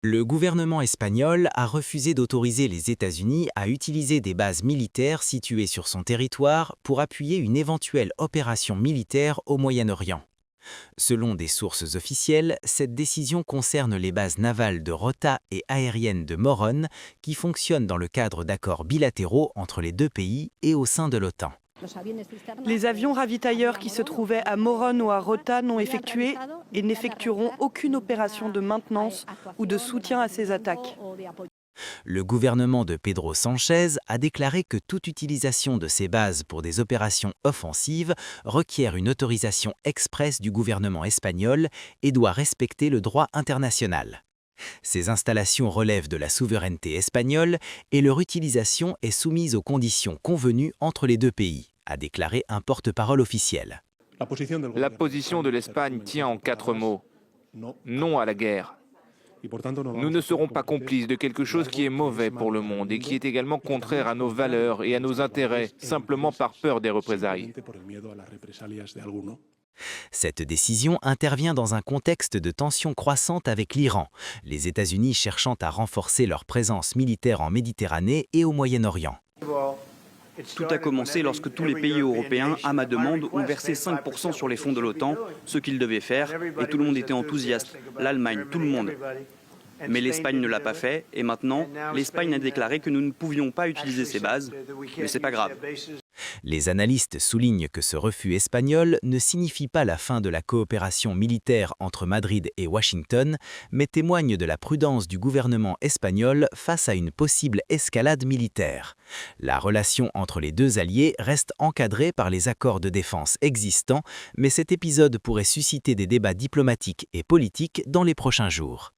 Le gouvernement espagnol a refusé d'autoriser les États-Unis à utiliser des bases militaires situées sur son territoire pour appuyer une éventuelle opération militaire au Moyen-Orient. Selon des sources officielles, cette décision concerne les bases navales de Rota et aériennes de Morón qui fonctionnent dans le cadre d'accords bilatéraux entre les deux pays et au sein de l'OTAN. Les avions ravitailleurs qui se trouvaient à Morón ou à Rota n'ont effectué et n'effectueront aucune opération de maintenance ou de soutien à ces attaques. Le gouvernement de Pedro Sánchez a déclaré que toute utilisation de ces bases pour des opérations offensives requiert une autorisation expresse du gouvernement espagnol et doit respecter le droit international. Ces installations relèvent de la souveraineté espagnole et leur utilisation est soumise aux conditions convenues entre les deux pays, a déclaré un porte-parole officiel. La position de l'Espagne tient en 4 mots. Non à la guerre. Nous ne serons pas complices de quelque chose qui est mauvais pour le monde et qui est également contraire à nos valeurs et à nos intérêts, simplement par peur des représailles. Cette décision intervient dans un contexte de tensions croissantes avec l'Iran, les États-Unis cherchant à renforcer leur présence militaire en Méditerranée et au Moyen-Orient. Tout a commencé lorsque tous les pays européens, à ma demande, ont versé 5% sur les fonds de l'OTAN, ce qu'ils devaient faire, et tout le monde était enthousiaste. L'Allemagne, tout le monde. Mais l'Espagne ne l'a pas fait, et maintenant, l'Espagne a déclaré que nous ne pouvions pas utiliser ces bases, mais c'est pas grave. Les analystes soulignent que ce refus espagnol ne signifie pas la fin de la coopération militaire entre Madrid et Washington, mais témoigne de la prudence du gouvernement espagnol face à une possible escalade militaire. La relation entre les deux alliés reste encadrée par les accords de défense existants, mais cet épisode pourrait susciter des débats diplomatiques et politiques dans les prochains jours.